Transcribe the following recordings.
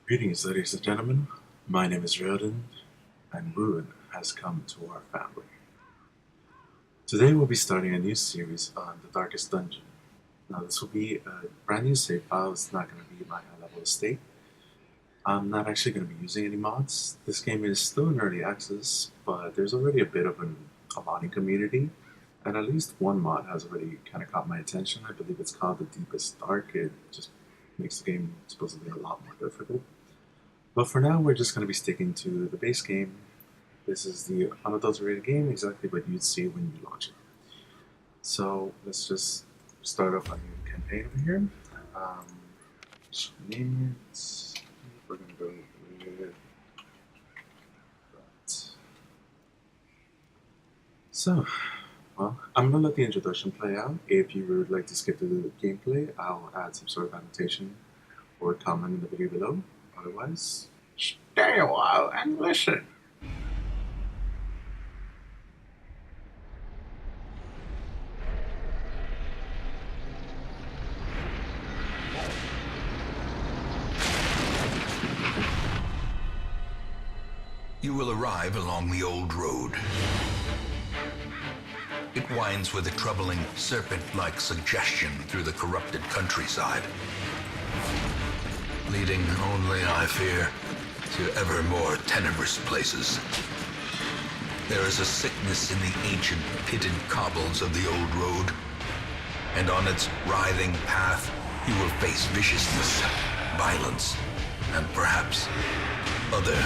Greetings, ladies and gentlemen. My name is Ryoden, and Ruin has come to our family. Today we'll be starting a new series on the Darkest Dungeon. Now, this will be a brand new save file. It's not going to be my high-level estate. I'm not actually going to be using any mods. This game is still in early access, but there's already a bit of a modding community, and at least one mod has already kind of caught my attention. I believe it's called The Deepest Dark. It just makes the game supposedly a lot more difficult. But for now, we're just going to be sticking to the base game. This is the unadulterated game, exactly what you'd see when you launch it. So let's just start off a new campaign over here. Name it. We're going to go with that. So, well, I'm going to let the introduction play out. If you would like to skip to the gameplay, I'll add some sort of annotation or comment in the video below. Otherwise, stay a while and listen. You will arrive along the old road. It winds with a troubling, serpent-like suggestion through the corrupted countryside, leading only, I fear, to ever more tenebrous places. There is a sickness in the ancient, pitted cobbles of the old road, and on its writhing path, you will face viciousness, violence, and perhaps other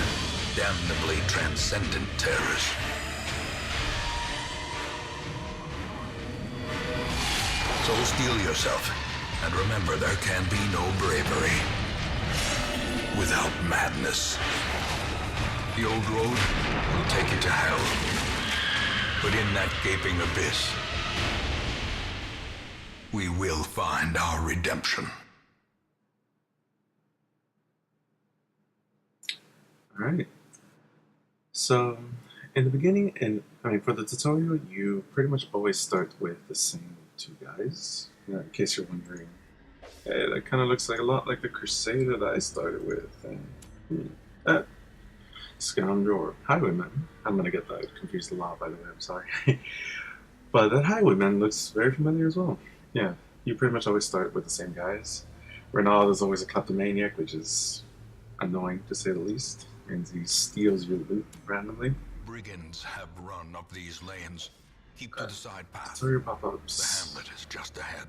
damnably transcendent terrors. So steel yourself, and remember there can be no bravery without madness. The old road will take you to hell, but in that gaping abyss, we will find our redemption. Alright. So, in the beginning, for the tutorial, you pretty much always start with the same two guys. In case you're wondering, hey, that kind of looks like a lot like the Crusader that I started with. And that scoundrel or highwayman. I'm gonna get that confused a lot, by the way. I'm sorry, but that highwayman looks very familiar as well. Yeah, you pretty much always start with the same guys. Renaud is always a kleptomaniac, which is annoying to say the least. And he steals your loot randomly. Brigands have run up these lanes. Keep to the side path. Tutorial pop-ups. The hamlet is just ahead.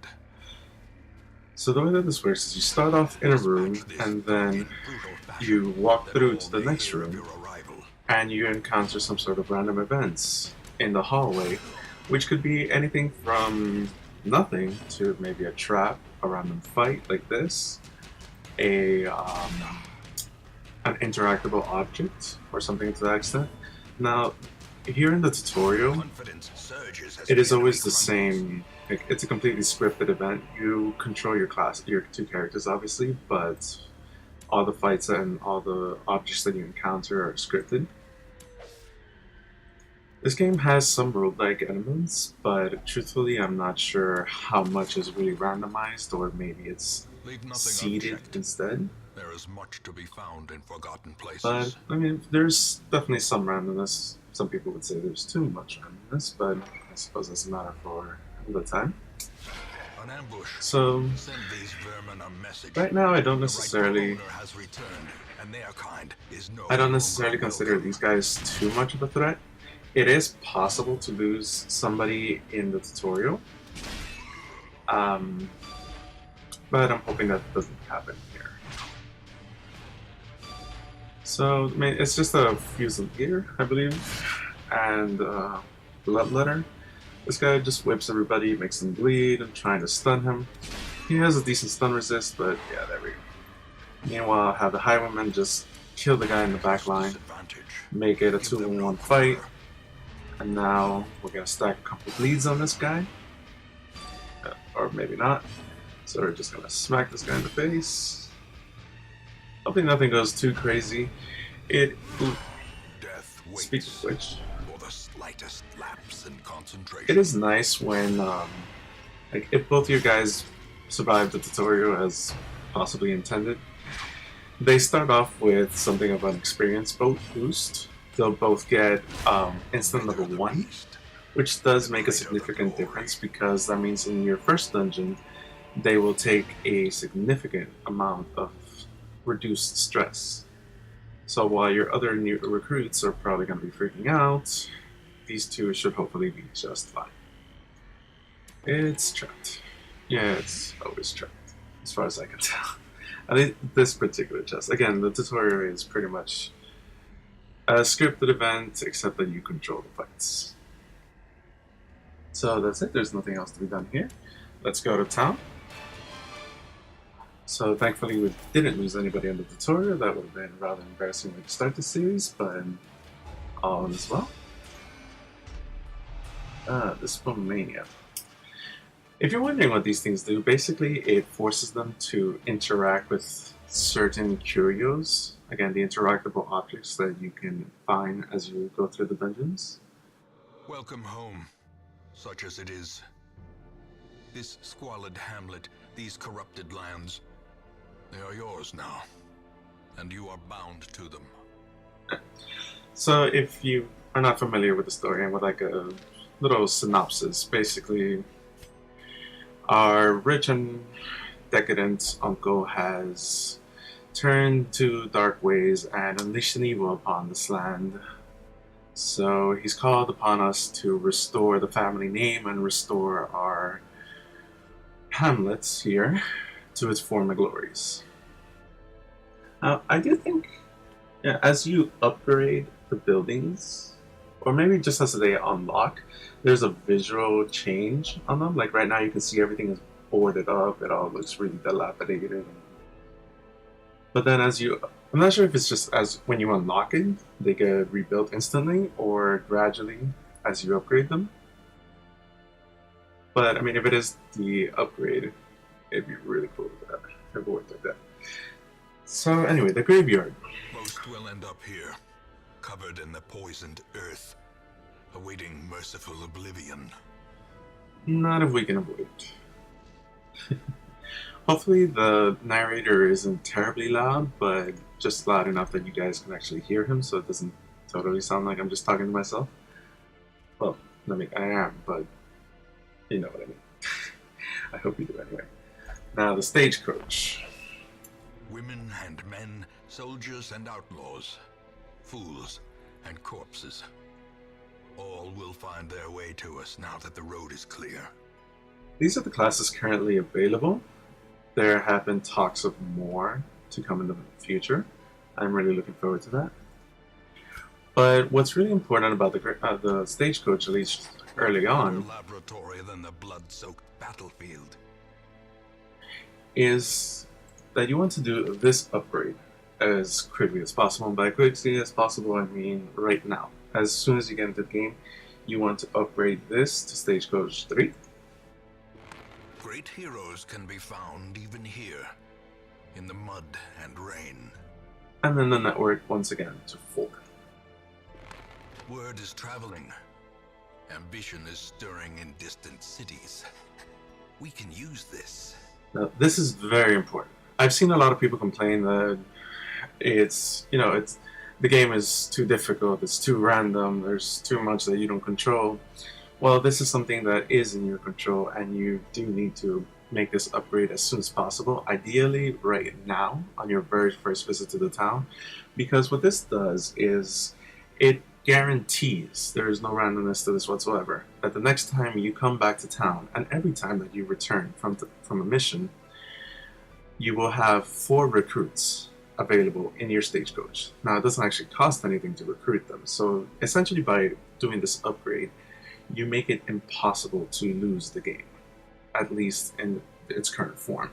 So the way that this works is you start off in a room, and then you walk through to the next room, and you encounter some sort of random events in the hallway, which could be anything from nothing to maybe a trap, a random fight like this, an interactable object or something to that extent. Now, here in the tutorial, it is always the same. It's a completely scripted event. You control your two characters, obviously, but all the fights and all the objects that you encounter are scripted. This game has some roguelike elements, but truthfully, I'm not sure how much is really randomized, or maybe it's seeded instead. There is much to be found in forgotten places. But, I mean, there's definitely some randomness. Some people would say there's too much randomness, but I suppose that's a matter for the time. An ambush. So, Send these vermin a message. right now I don't necessarily... Has returned, and their kind is no I don't necessarily consider these guys too much of a threat. It is possible to lose somebody in the tutorial. But I'm hoping that doesn't happen here. So, I mean, it's just a Fusilier, I believe, and Bloodletter. This guy just whips everybody, makes them bleed, and trying to stun him. He has a decent stun resist, but yeah, there we go. Meanwhile, have the Highwayman just kill the guy in the back line, make it a 2-on-1 fight, and now we're gonna stack a couple bleeds on this guy, or maybe not. So we're just gonna smack this guy in the face. Hoping nothing goes too crazy. Speaking of which, it is nice when, like, if both you guys survive the tutorial as possibly intended, They start off with something of an experience boost. They'll both get instant level Bring her the 1, beast. which does The make a greater the significant glory. difference because that means in your first dungeon, they will take a significant amount of reduced stress. So while your other new recruits are probably going to be freaking out, these two should hopefully be just fine. It's trapped. Yeah, it's always trapped, as far as I can tell. I think this particular chest, again, the tutorial is pretty much a scripted event, except that you control the fights. So that's it, there's nothing else to be done here. Let's go to town. So thankfully we didn't lose anybody in the tutorial. That would have been rather embarrassing way to start the series, but all is well. This Mania. If you're wondering what these things do, basically it forces them to interact with certain curios. Again, the interactable objects that you can find as you go through the dungeons. Welcome home, such as it is. This squalid hamlet, these corrupted lands, they are yours now, and you are bound to them. So if you are not familiar with the story and would like a little synopsis, basically our rich and decadent uncle has turned to dark ways and unleashed an evil upon this land. So he's called upon us to restore the family name and restore our hamlets here to its former glories. I do think, yeah, as you upgrade the buildings, or maybe just as they unlock, there's a visual change on them. Like right now, you can see everything is boarded up. It all looks really dilapidated. But then, I'm not sure if it's just as when you unlock it, they get rebuilt instantly, or gradually as you upgrade them. But I mean, if it is the upgrade, it'd be really cool if it worked like that. So anyway, the graveyard. Most will end up here, covered in the poisoned earth, awaiting merciful oblivion. Not if we can avoid it. Hopefully the narrator isn't terribly loud, but just loud enough that you guys can actually hear him, so it doesn't totally sound like I'm just talking to myself. Well, I am, but you know what I mean. I hope you do anyway. Now, the stagecoach. Women and men, soldiers and outlaws, fools and corpses. All will find their way to us now that the road is clear. These are the classes currently available. There have been talks of more to come in the future. I'm really looking forward to that. But what's really important about the stagecoach, at least early on, laboratory than the blood-soaked battlefield, is that you want to do this upgrade as quickly as possible. And by quickly as possible, I mean right now. As soon as you get into the game, you want to upgrade this to Stagecoach 3. Great heroes can be found even here, in the mud and rain. And then the network once again to 4. Word is traveling. Ambition is stirring in distant cities. We can use this. Now, this is very important. I've seen a lot of people complain that it's the game is too difficult, it's too random, there's too much that you don't control. Well, this is something that is in your control, and you do need to make this upgrade as soon as possible, ideally right now on your very first visit to the town, because what this does is it guarantees, there is no randomness to this whatsoever, that the next time you come back to town, and every time that you return from a mission, you will have 4 recruits available in your stagecoach. Now, it doesn't actually cost anything to recruit them, so essentially by doing this upgrade, you make it impossible to lose the game, at least in its current form.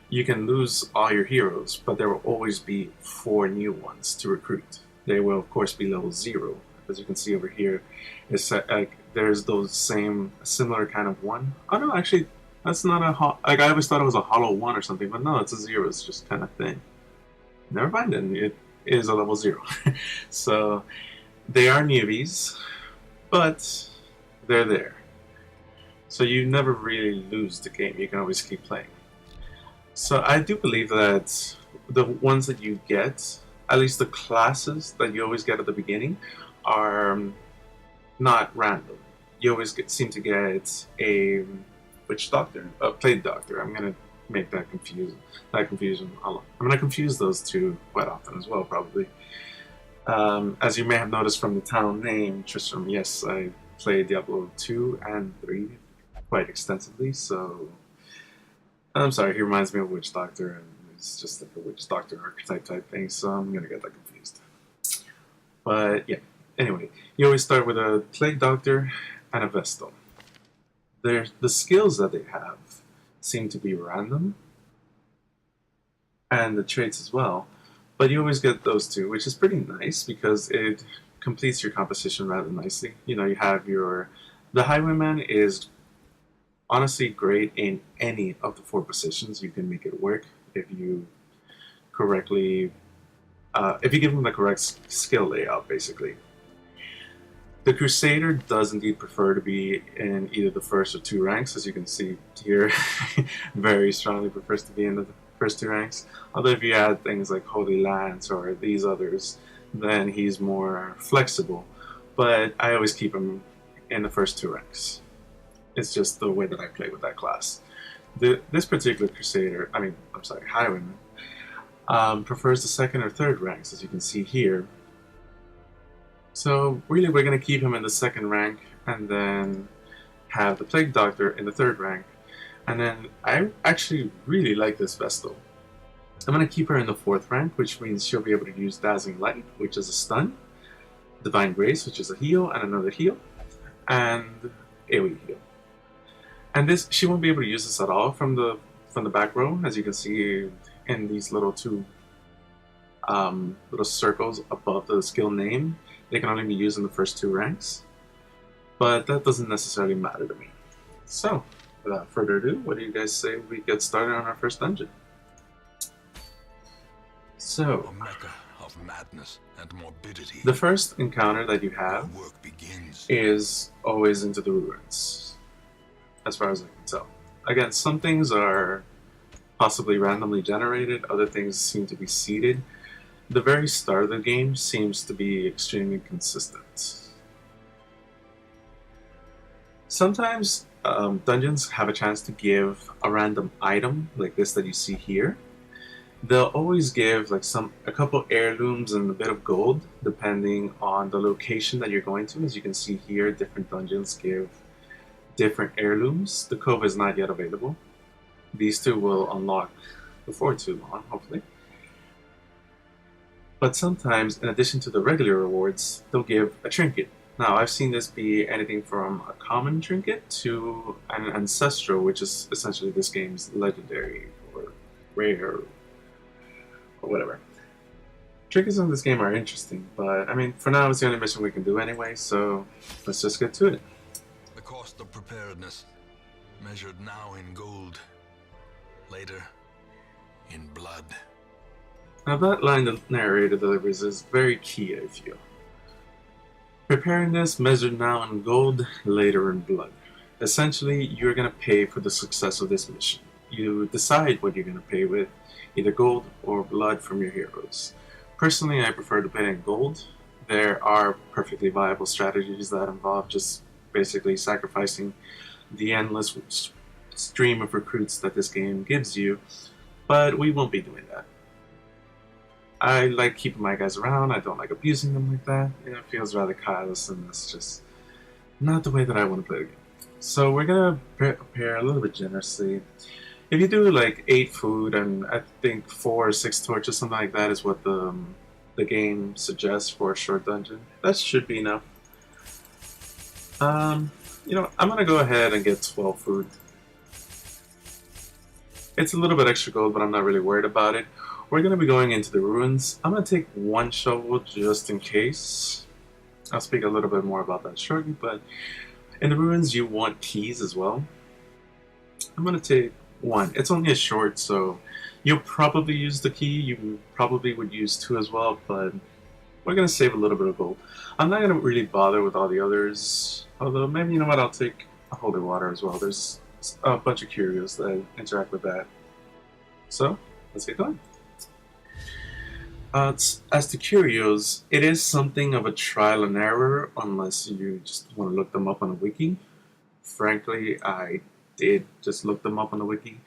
You can lose all your heroes, but there will always be 4 new ones to recruit. They will, of course, be level 0. As you can see over here, it's like there's those similar kind of one. Oh no, actually, that's not like I always thought it was a hollow 1 or something, but no, it's a 0. It's just kind of thin. Never mind, then it is a level 0. So they are newbies, but they're there. So you never really lose the game. You can always keep playing. So I do believe that the ones that you get, at least the classes that you always get at the beginning, are not random. You always seem to get a witch doctor, a plague doctor. I'm gonna make that confusion a lot. I'm gonna confuse those two quite often as well, probably. As you may have noticed from the town name, Tristram, yes, I played Diablo 2 and 3 quite extensively, so I'm sorry, he reminds me of Witch Doctor, and it's just like a Witch Doctor archetype type thing, so I'm gonna get that confused. But yeah, anyway, you always start with a Plague Doctor and a Vestal. The skills that they have seem to be random, and the traits as well. But you always get those two, which is pretty nice because it completes your composition rather nicely. You know, you have the Highwayman is honestly great in any of the 4 positions. You can make it work if you correctly, if you give them the correct skill layout, basically. The Crusader does indeed prefer to be in either the first or 2 ranks, as you can see here. Very strongly prefers to be in the first 2 ranks. Although if you add things like Holy Lance or these others, then he's more flexible. But I always keep him in the first 2 ranks. It's just the way that I play with that class. This particular Crusader, Highwayman, prefers the 2nd or 3rd ranks, as you can see here. So really we're going to keep him in the 2nd rank and then have the Plague Doctor in the 3rd rank. And then I actually really like this Vestal. I'm going to keep her in the 4th rank, which means she'll be able to use Dazzling Light, which is a stun, Divine Grace, which is a heal and another heal, and AoE heal. And this, she won't be able to use this at all from the back row, as you can see in these little 2 little circles above the skill name. They can only be used in the first 2 ranks, but that doesn't necessarily matter to me. So, without further ado, what do you guys say we get started on our first dungeon? So, a mecca of madness and morbidity. The first encounter that you have work begins. Is always into the ruins, as far as I can tell. Again, some things are possibly randomly generated, other things seem to be seeded. The very start of the game seems to be extremely consistent. Sometimes dungeons have a chance to give a random item like this that you see here. They'll always give like a couple heirlooms and a bit of gold depending on the location that you're going to. As you can see here, different dungeons give different heirlooms. The Cove is not yet available. These 2 will unlock before too long, hopefully. But sometimes, in addition to the regular rewards, they'll give a trinket. Now, I've seen this be anything from a common trinket to an ancestral, which is essentially this game's legendary or rare or whatever. Trinkets in this game are interesting, but I mean, for now it's the only mission we can do anyway, so let's just get to it. The cost of preparedness, measured now in gold, later in blood. Now that line the narrator delivers is very key, I feel. Preparedness measured now in gold, later in blood. Essentially, you're going to pay for the success of this mission. You decide what you're going to pay with, either gold or blood from your heroes. Personally, I prefer to pay in gold. There are perfectly viable strategies that involve just basically sacrificing the endless stream of recruits that this game gives you, but we won't be doing that. I like keeping my guys around. I don't like abusing them like that. It feels rather careless, and that's just not the way that I want to play the game. So we're gonna prepare a little bit generously. If you do like 8 food and I think 4 or 6 torches, something like that, is what the game suggests for a short dungeon. That should be enough. You know, I'm gonna go ahead and get 12 food. It's a little bit extra gold, but I'm not really worried about it. We're going to be going into the ruins. I'm going to take 1 shovel just in case. I'll speak a little bit more about that shortly, but in the ruins you want keys as well. I'm going to take 1. It's only a short, so you'll probably use the key. You probably would use 2 as well, but we're going to save a little bit of gold. I'm not going to really bother with all the others, although maybe, you know what, I'll take a holy water as well. There's a bunch of curios that interact with that. So, let's get going. As to curios, it is something of a trial and error unless you just want to look them up on a wiki. Frankly, I did just look them up on the wiki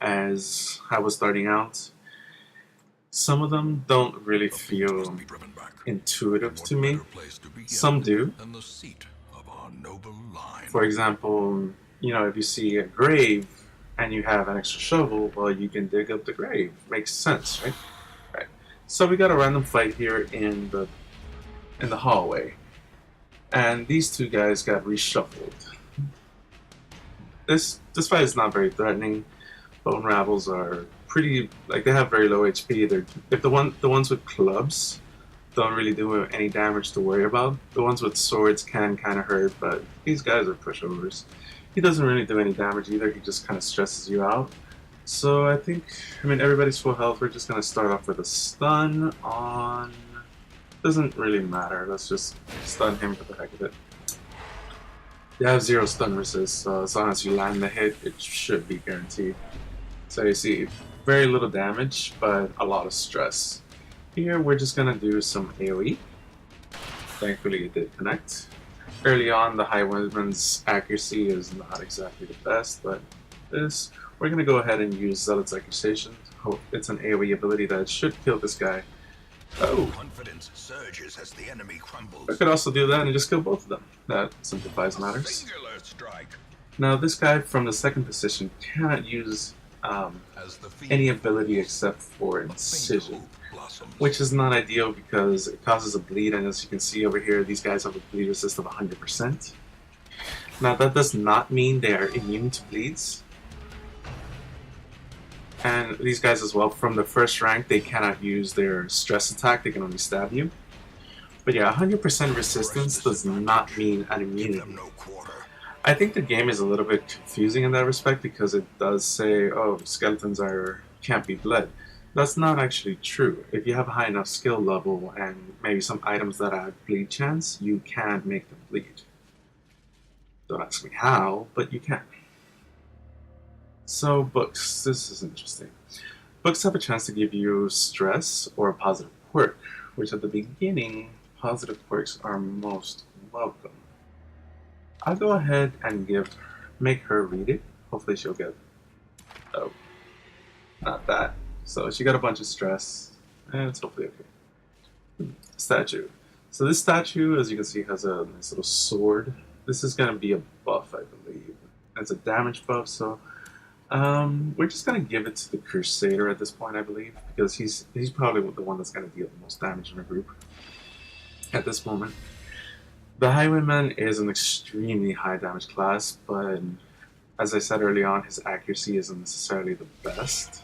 as I was starting out. Some of them don't really feel intuitive to me. Some do. For example, if you see a grave and you have an extra shovel, well, you can dig up the grave. Makes sense, right? Right. So we got a random fight here in the hallway, and these two guys got reshuffled. This fight is not very threatening. Bone Rabbles are pretty, like, they have very low HP. If the ones with clubs don't really do any damage to worry about. The ones with swords can kind of hurt, but these guys are pushovers. He doesn't really do any damage either. He just kind of stresses you out. So I mean, everybody's full health. We're just gonna start off with a stun on. Doesn't really matter. Let's just stun him for the heck of it. You have 0 stun resist, so as long as you land the hit, it should be guaranteed. So you see, very little damage, but a lot of stress. Here, we're just gonna do some AoE. Thankfully, it did connect. Early on, the Highwayman's accuracy is not exactly the best, but we're gonna go ahead and use Zealot's Accusation. Hope it's an AoE ability that should kill this guy. Oh! Confidence surges as the enemy crumbles. I could also do that and just kill both of them. That simplifies matters. Now, this guy from the second position cannot use any ability except for Incision, which is not ideal because it causes a bleed, and as you can see over here, these guys have a bleed resist of 100%. Now, that does not mean they are immune to bleeds. And these guys as well, from the first rank, they cannot use their stress attack, they can only stab you. But yeah, 100% resistance does not mean an immunity. I think the game is a little bit confusing in that respect because it does say, oh, skeletons can't be bled. That's not actually true. If you have a high enough skill level and maybe some items that add bleed chance, you can make them bleed. Don't ask me how, but you can. So books, this is interesting. Books have a chance to give you stress or a positive quirk, which at the beginning, positive quirks are most welcome. I'll go ahead and make her read it. Hopefully she'll get, oh, not that. So she got a bunch of stress, and it's hopefully okay. Statue. So this statue, as you can see, has a nice little sword. This is going to be a buff, I believe. It's a damage buff, so we're just going to give it to the Crusader at this point, I believe, because he's probably the one that's going to deal the most damage in the group at this moment. The Highwayman is an extremely high damage class, but as I said early on, his accuracy isn't necessarily the best,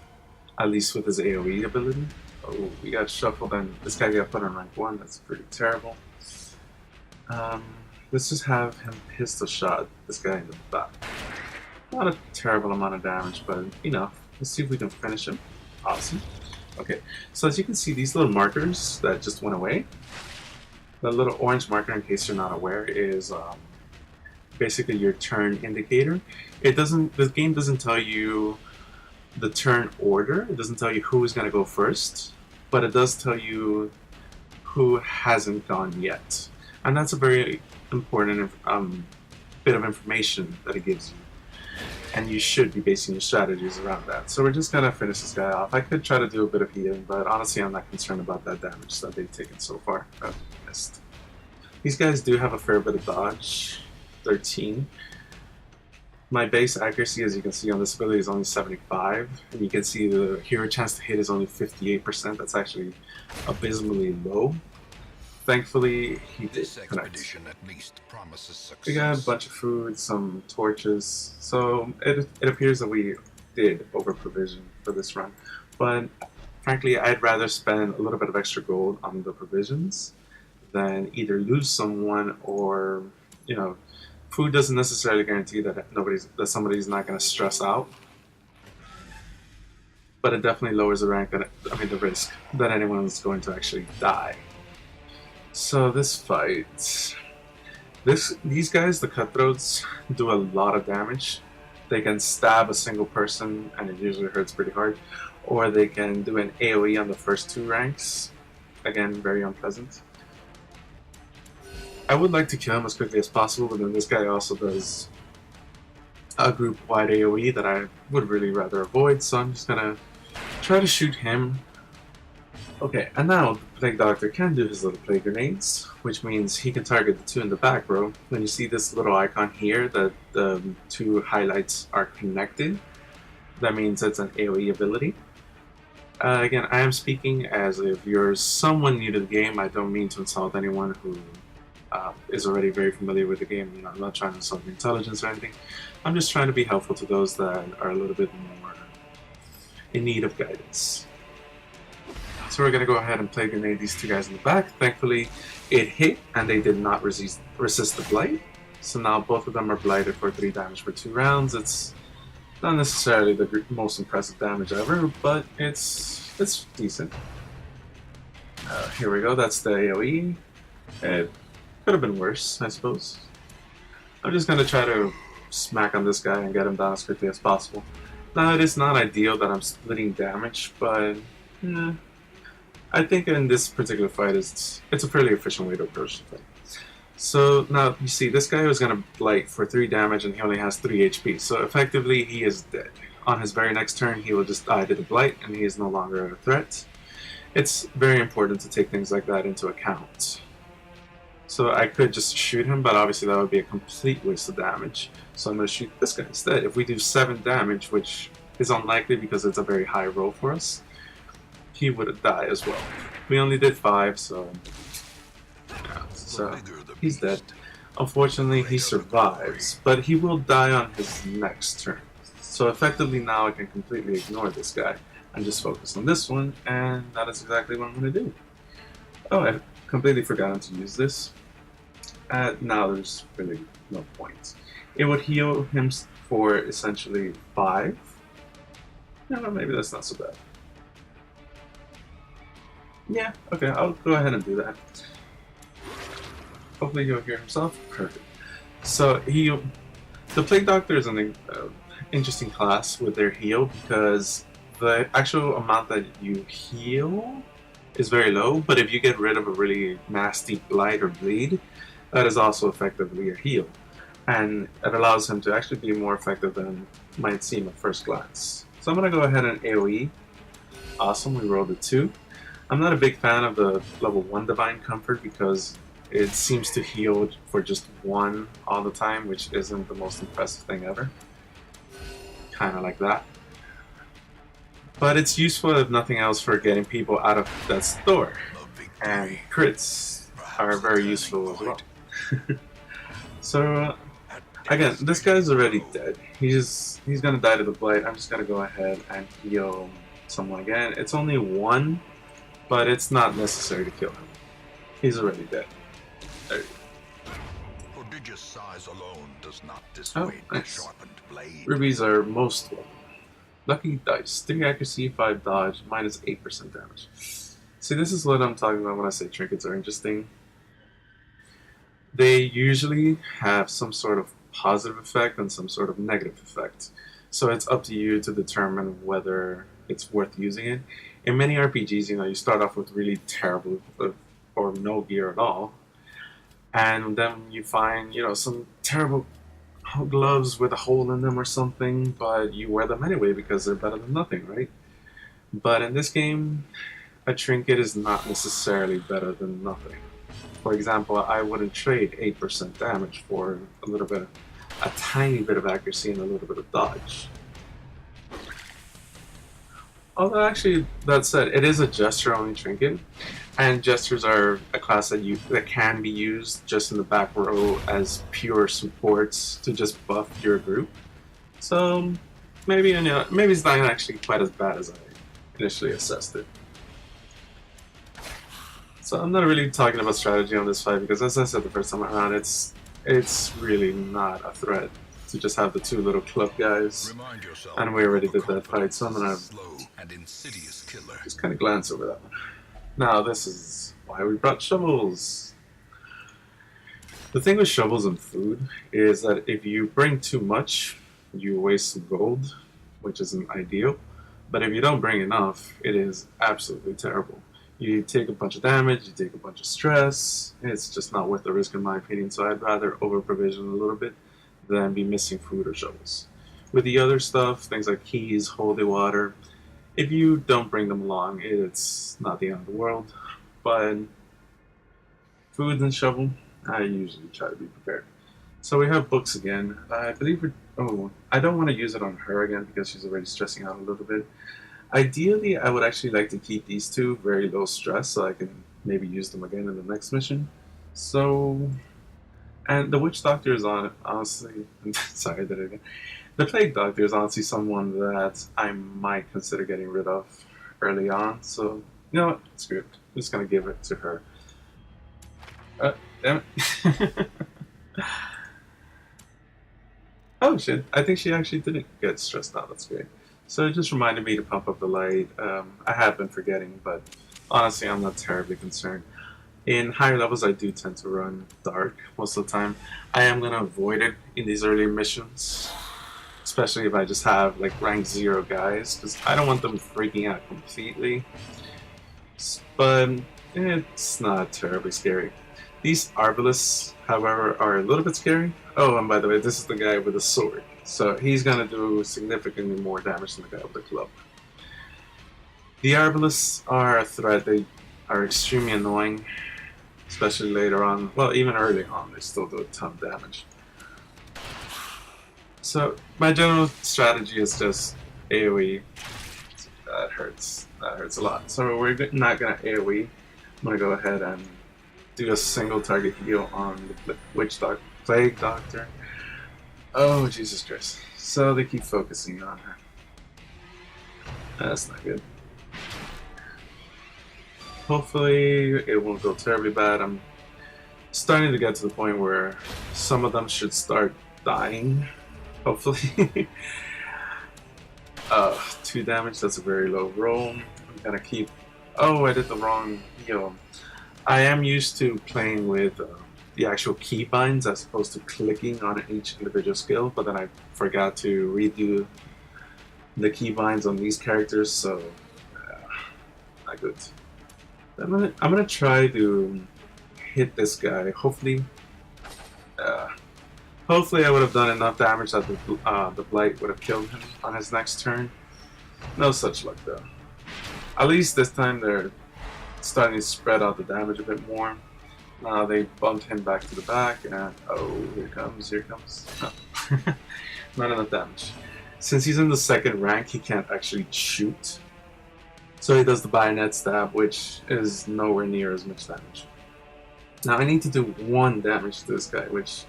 at least with his AoE ability. Oh, we got shuffled and this guy got put on rank 1, that's pretty terrible. Let's just have him pistol shot this guy in the back. Not a terrible amount of damage, but enough. Let's see if we can finish him. Awesome. Okay, so as you can see, these little markers that just went away, the little orange marker, in case you're not aware, is basically your turn indicator. The game doesn't tell you the turn order. It doesn't tell you who is going to go first, but it does tell you who hasn't gone yet. And that's a very important bit of information that it gives you. And you should be basing your strategies around that. So we're just going to finish this guy off. I could try to do a bit of healing, but honestly I'm not concerned about that damage that they've taken so far. Missed. These guys do have a fair bit of dodge. 13. My base accuracy, as you can see on this ability, is only 75. And you can see the hero chance to hit is only 58%. That's actually abysmally low. Thankfully, he did connect. We got a bunch of food, some torches, so it appears that we did over-provision for this run. But frankly, I'd rather spend a little bit of extra gold on the provisions than either lose someone or, food doesn't necessarily guarantee that somebody's not going to stress out. But it definitely lowers the the risk that anyone's going to actually die. So this fight, these guys, the cutthroats, do a lot of damage. They can stab a single person and it usually hurts pretty hard, or they can do an AoE on the first 2 ranks again, very unpleasant. I would like to kill him as quickly as possible, but then this guy also does a group-wide AoE that I would really rather avoid, so I'm just gonna try to shoot him. Okay, and now the Plague Doctor can do his little plague grenades, which means he can target the two in the back row. When you see this little icon here that the two highlights are connected, that means it's an AoE ability. Again, I am speaking as if you're someone new to the game. I don't mean to insult anyone who is already very familiar with the game. You know, I'm not trying to insult your intelligence or anything. I'm just trying to be helpful to those that are a little bit more in need of guidance. So we're going to go ahead and plague grenade these two guys in the back. Thankfully, it hit and they did not resist the blight. So now both of them are blighted for 3 damage for 2 rounds. It's not necessarily the most impressive damage ever, but it's decent. Here we go, that's the AoE. It could have been worse, I suppose. I'm just going to try to smack on this guy and get him down as quickly as possible. Now, it is not ideal that I'm splitting damage, but I think in this particular fight, it's a fairly efficient way to approach the fight. So now, you see, this guy was going to blight for 3 damage and he only has 3 HP, so effectively he is dead. On his very next turn, he will just die to the blight and he is no longer a threat. It's very important to take things like that into account. So I could just shoot him, but obviously that would be a complete waste of damage. So I'm going to shoot this guy instead. If we do 7 damage, which is unlikely because it's a very high roll for us, he would die as well. We only did 5, so he's dead. Unfortunately, he survives, but he will die on his next turn. So effectively now I can completely ignore this guy and just focus on this one, and that is exactly what I'm going to do. Oh, I completely forgotten to use this. Now there's really no point. It would heal him for essentially 5. No, maybe that's not so bad. Yeah, okay, I'll go ahead and do that. Hopefully he'll hear himself. Perfect. So the Plague Doctor is an interesting class with their heal because the actual amount that you heal is very low, but if you get rid of a really nasty blight or bleed, that is also effectively a heal. And it allows him to actually be more effective than might seem at first glance. So I'm going to go ahead and AoE. Awesome, we rolled a 2. I'm not a big fan of the level 1 Divine Comfort because it seems to heal for just 1 all the time, which isn't the most impressive thing ever. Kind of like that. But it's useful if nothing else for getting people out of that store. And crits are very useful as well. So again, this guy's already dead. He's gonna die to the blight. I'm just gonna go ahead and heal someone again. It's only 1, but it's not necessary to kill him. He's already dead. There you go. Prodigious size alone does not dissuade the sharpened blade. Rubies are most welcome. Lucky dice. 3 accuracy, 5 dodge, minus 8% damage. See, this is what I'm talking about when I say trinkets are interesting. They usually have some sort of positive effect and some sort of negative effect. So it's up to you to determine whether it's worth using it. In many RPGs, you start off with really terrible or no gear at all. And then you find, some terrible gloves with a hole in them or something, but you wear them anyway because they're better than nothing, right? But in this game, a trinket is not necessarily better than nothing. For example, I wouldn't trade 8% damage for a tiny bit of accuracy and a little bit of dodge. Although actually, that said, it is a gesture-only trinket, and gestures are a class that can be used just in the back row as pure supports to just buff your group. So maybe it's not actually quite as bad as I initially assessed it. So I'm not really talking about strategy on this fight because, as I said the first time around, it's really not a threat to just have the 2 little club guys, and we already did that fight, so I'm gonna just kind of glance over that one. Now this is why we brought shovels. The thing with shovels and food is that if you bring too much, you waste some gold, which isn't ideal, but if you don't bring enough, it is absolutely terrible. You take a bunch of damage, you take a bunch of stress. It's just not worth the risk, in my opinion. So I'd rather over provision a little bit than be missing food or shovels. With the other stuff, things like keys, holy water, if you don't bring them along, it's not the end of the world. But food and shovel, I usually try to be prepared. So we have books again. I believe we're. Oh, I don't want to use it on her again because she's already stressing out a little bit. Ideally, I would actually like to keep these two very low stress so I can maybe use them again in the next mission. So, and the Witch Doctor is honestly, sorry that again. The Plague Doctor is honestly someone that I might consider getting rid of early on. So, you know what? Screw it. I'm just gonna give it to her. Damn it. Oh shit, I think she actually didn't get stressed out, that's great. So it just reminded me to pump up the light. I have been forgetting, but honestly I'm not terribly concerned. In higher levels I do tend to run dark most of the time. I am going to avoid it in these early missions, especially if I just have like rank 0 guys, because I don't want them freaking out completely. But it's not terribly scary. These Arbalists, however, are a little bit scary. Oh, and by the way, this is the guy with the sword. So he's going to do significantly more damage than the guy with the club. The Arbalists are a threat. They are extremely annoying, especially later on. Well, even early on, they still do a ton of damage. So my general strategy is just AoE. That hurts. That hurts a lot. So we're not going to AoE. I'm going to go ahead and do a single target heal on the Plague Doctor. Oh, Jesus Christ. So they keep focusing on her. That's not good. Hopefully it won't go terribly bad. I'm starting to get to the point where some of them should start dying. Hopefully. 2 damage, that's a very low roll. I'm gonna keep... Oh, I did the wrong heal. I am used to playing with the actual keybinds as opposed to clicking on each individual skill, but then I forgot to redo the keybinds on these characters, so not good. I'm gonna try to hit this guy. Hopefully I would have done enough damage that the blight would have killed him on his next turn. No such luck though. At least this time they're starting to spread out the damage a bit more. Now they bumped him back to the back, and oh, here comes. No. Not enough damage. Since he's in the 2nd rank, he can't actually shoot. So he does the bayonet stab, which is nowhere near as much damage. Now I need to do 1 damage to this guy, which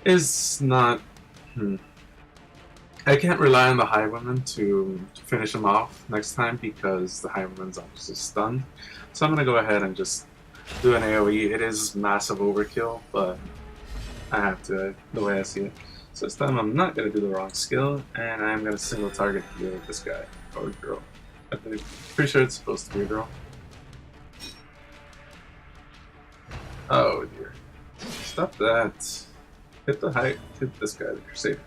is not... I can't rely on the Highwayman to finish him off next time because the Highwayman's obviously stunned. So I'm going to go ahead and just do an AoE. It is massive overkill, but I have to, the way I see it. So this time I'm not going to do the wrong skill, and I'm going to single target heal this guy, or girl. I'm pretty sure it's supposed to be a girl. Oh dear. Stop that. Hit this guy, the Crusader.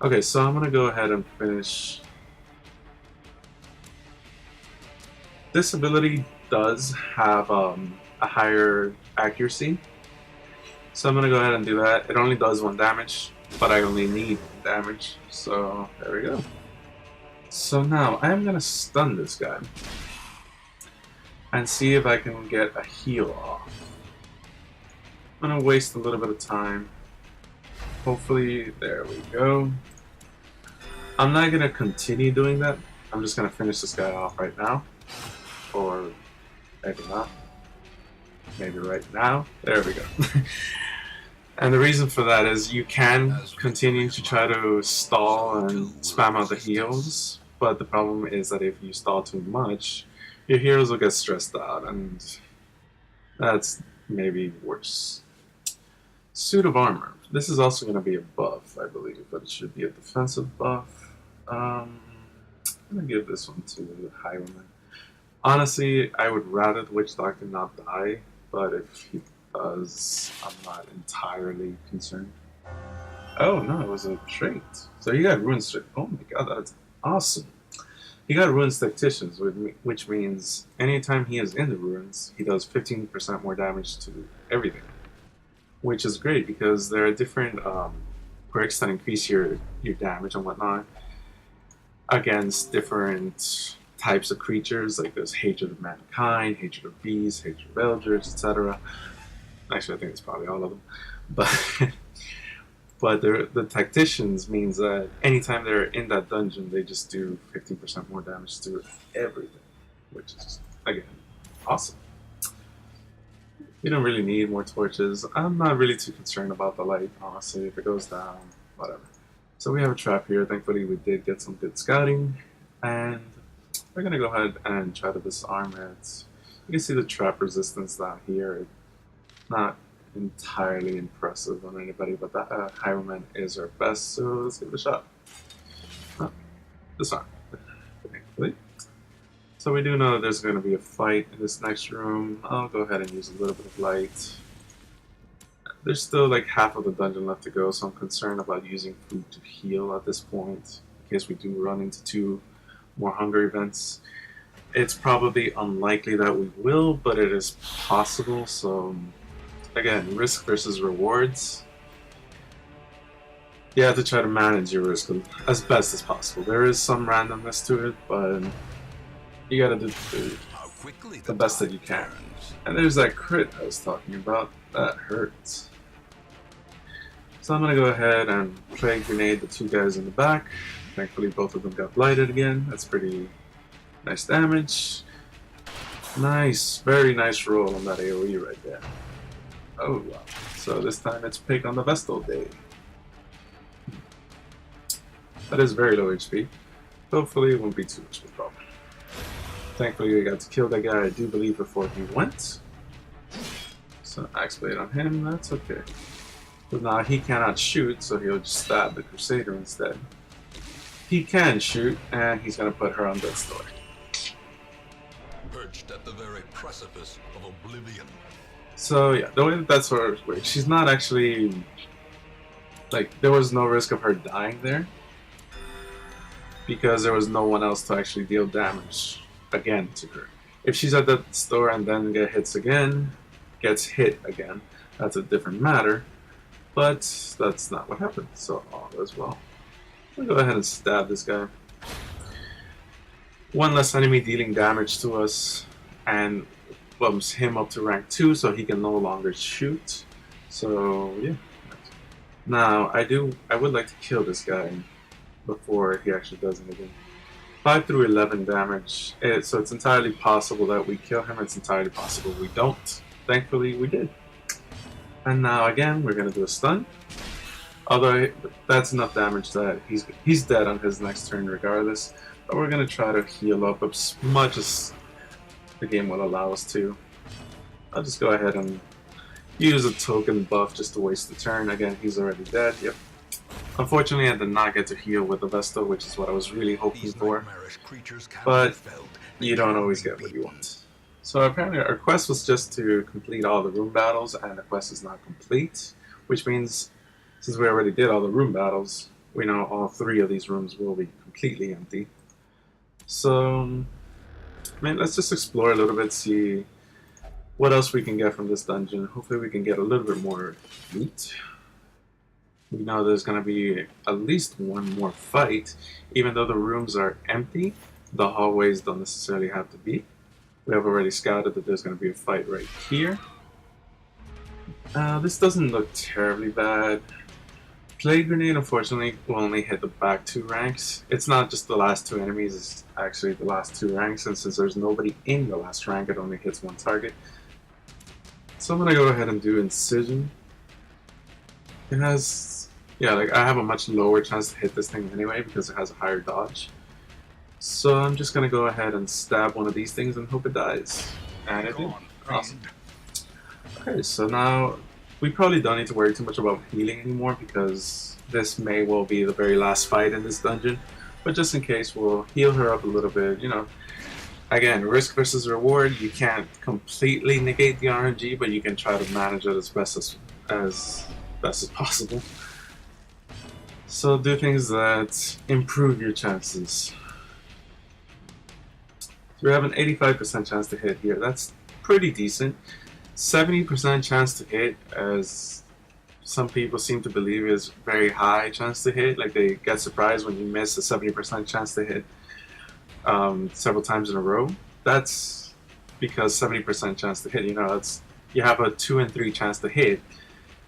Okay, so I'm gonna go ahead and finish. This ability does have a higher accuracy, so I'm gonna go ahead and do that. It only does 1 damage, but I only need damage, so there we go. So now I am gonna stun this guy and see if I can get a heal off. I'm gonna waste a little bit of time. Hopefully, there we go. I'm not gonna continue doing that. I'm just gonna finish this guy off right now. Or maybe not. Maybe right now. There we go. And the reason for that is you can continue to try to stall and spam out the heals, but the problem is that if you stall too much, your heroes will get stressed out, and that's maybe worse. Suit of armor. This is also going to be a buff, I believe, but it should be a defensive buff. I'm going to give this one to the Highwayman. Honestly, I would rather the Witch Doctor not die, but if he does, I'm not entirely concerned. Oh no, it was a trait. So you got Rune Strip. Oh my god, that's awesome. He got Ruins Tacticians, which means anytime he is in the ruins, he does 15% more damage to everything. Which is great because there are different quirks that increase your damage and whatnot against different types of creatures. Like there's Hatred of Mankind, Hatred of Beasts, Hatred of Eldritch, etc. Actually, I think it's probably all of them. But but the Tacticians means that anytime they're in that dungeon, they just do 15% more damage to everything, which is, again, awesome. You don't really need more torches. I'm not really too concerned about the light, honestly. If it goes down, whatever. So we have a trap here. Thankfully, we did get some good scouting. And we're going to go ahead and try to disarm it. You can see the trap resistance down here. It's not entirely impressive on anybody, but that Highwayman is our best, so let's give it a shot. Oh, disarm. Thankfully. So we do know that there's going to be a fight in this next room. I'll go ahead and use a little bit of light. There's still like half of the dungeon left to go, so I'm concerned about using food to heal at this point, in case we do run into 2 more hunger events. It's probably unlikely that we will, but it is possible, so again, risk versus rewards. You have to try to manage your risk as best as possible. There is some randomness to it, but you gotta do the best that you can. And there's that crit I was talking about. That hurts. So I'm gonna go ahead and Plague Grenade the 2 guys in the back. Thankfully both of them got blighted again. That's pretty nice damage. Nice, very nice roll on that AoE right there. Oh wow. So this time it's Pig on the Vestal Day. That is very low HP. Hopefully it won't be too much of a problem. Thankfully, we got to kill that guy, I do believe, before he went. So, Axe Blade on him, that's okay. But now he cannot shoot, so he'll just stab the Crusader instead. He can shoot, and he's going to put her on Death's Door. Perched at the very precipice of oblivion. So, yeah, the way that that sort of works, she's not actually... Like, there was no risk of her dying there. Because there was no one else to actually deal damage again to her. If she's at the store and then gets hit again, that's a different matter. But that's not what happened, so all is well. I'll go ahead and stab this guy. One less enemy dealing damage to us, and bumps him up to rank 2, so he can no longer shoot. So yeah. Now I would like to kill this guy before he actually does anything. 5 through 11 damage, so it's entirely possible that we kill him, it's entirely possible we don't. Thankfully we did. And now again, we're going to do a stun. Although that's enough damage that he's dead on his next turn regardless. But we're going to try to heal up as much as the game will allow us to. I'll just go ahead and use a token buff just to waste the turn. Again, he's already dead, yep. Unfortunately, I did not get to heal with the Vestal, which is what I was really hoping for. But you don't always get what you want. So apparently our quest was just to complete all the room battles, and the quest is now complete. Which means, since we already did all the room battles, we know all 3 of these rooms will be completely empty. So, let's just explore a little bit, see what else we can get from this dungeon. Hopefully we can get a little bit more loot. We know there's going to be at least one more fight. Even though the rooms are empty, the hallways don't necessarily have to be. We have already scouted that there's going to be a fight right here. This doesn't look terribly bad. Plague Grenade, unfortunately, will only hit the back 2 ranks. It's not just the last 2 enemies, it's actually the last 2 ranks, and since there's nobody in the last rank, it only hits 1 target. So I'm going to go ahead and do Incision. It has... yeah, like I have a much lower chance to hit this thing anyway because it has a higher dodge. So I'm just going to go ahead and stab one of these things and hope it dies. And it did. Awesome. Okay, so now we probably don't need to worry too much about healing anymore because this may well be the very last fight in this dungeon. But just in case, we'll heal her up a little bit, you know. Again, risk versus reward. You can't completely negate the RNG, but you can try to manage it as best as possible. So do things that improve your chances. We have an 85% chance to hit here. That's pretty decent. 70% chance to hit, as some people seem to believe, is very high chance to hit. Like, they get surprised when you miss a 70% chance to hit several times in a row. That's because 70% chance to hit, you have a 2 and 3 chance to hit,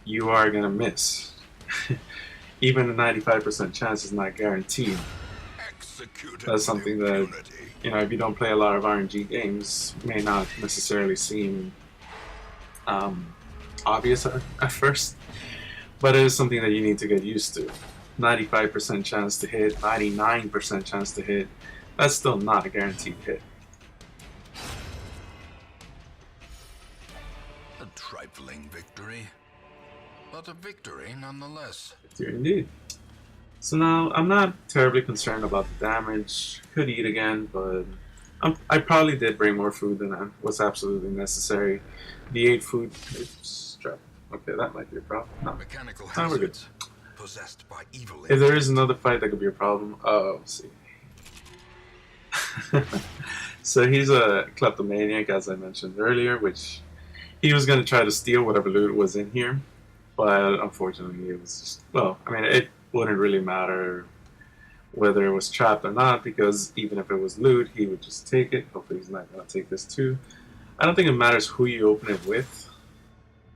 you are gonna miss. Even a 95% chance is not guaranteed. That's something that, if you don't play a lot of RNG games, may not necessarily seem obvious at first, but it is something that you need to get used to. 95% chance to hit, 99% chance to hit, that's still not a guaranteed hit. A trifling victory, but a victory nonetheless. Victory indeed. So now, I'm not terribly concerned about the damage. Could eat again, but I probably did bring more food than was absolutely necessary. The 8 food... Oops, drop. Okay, that might be a problem. No, Mechanical we're good. hazards possessed by evil. If there is another fight, that could be a problem. Oh, let's see. So he's a kleptomaniac, as I mentioned earlier, which he was going to try to steal whatever loot was in here, but unfortunately it was just, it wouldn't really matter whether it was trapped or not, because even if it was loot, he would just take it. Hopefully he's not going to take this too. I don't think it matters who you open it with.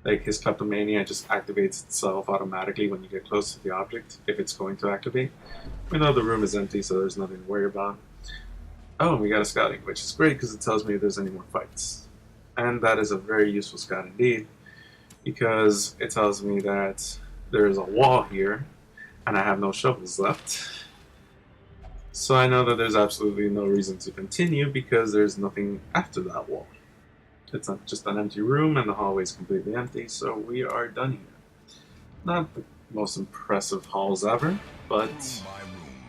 Like, his kleptomania just activates itself automatically when you get close to the object, if it's going to activate. We know the room is empty, so there's nothing to worry about. Oh, we got a scouting, which is great because it tells me if there's any more fights. And that is a very useful scout indeed, because it tells me that there is a wall here, and I have no shovels left. So I know that there's absolutely no reason to continue, because there's nothing after that wall. It's just an empty room, and the hallway is completely empty, so we are done here. Not the most impressive halls ever, but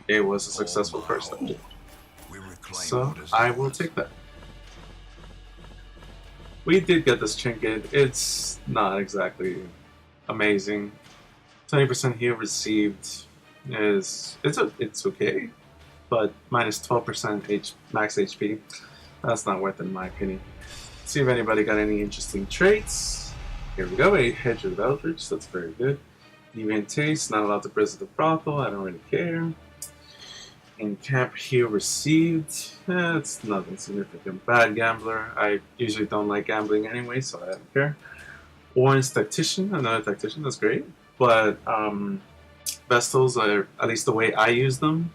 it was a successful first step. So I will take that. We did get this trinket. It's not exactly amazing. 20% heal received is it's okay, but minus 12% max HP. That's not worth it in my opinion. Let's see if anybody got any interesting traits. Here we go. A hedge of Eldritch. That's very good. Deviant taste. Not allowed to visit the brothel. I don't really care. In camp heal received. It's nothing significant. Bad gambler. I usually don't like gambling anyway, so I don't care. Orange tactician. Another tactician. That's great. But Vestals are, at least the way I use them,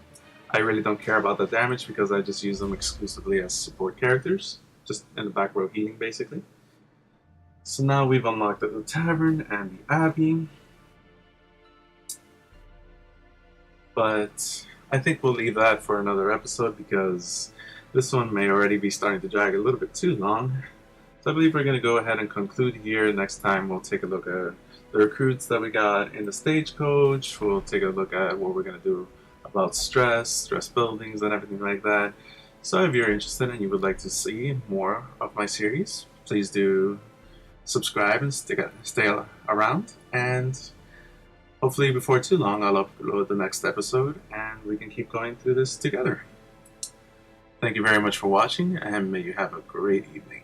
I really don't care about the damage, because I just use them exclusively as support characters, just in the back row healing basically. So now we've unlocked the tavern and the abbey, but I think we'll leave that for another episode, because this one may already be starting to drag a little bit too long. So I believe we're going to go ahead and conclude here. Next time we'll take a look at the recruits that we got in the stagecoach. We'll take a look at what we're going to do about stress buildings, and everything like that. So if you're interested and you would like to see more of my series, please do subscribe and stay around. And hopefully before too long, I'll upload the next episode, and we can keep going through this together. Thank you very much for watching, and may you have a great evening.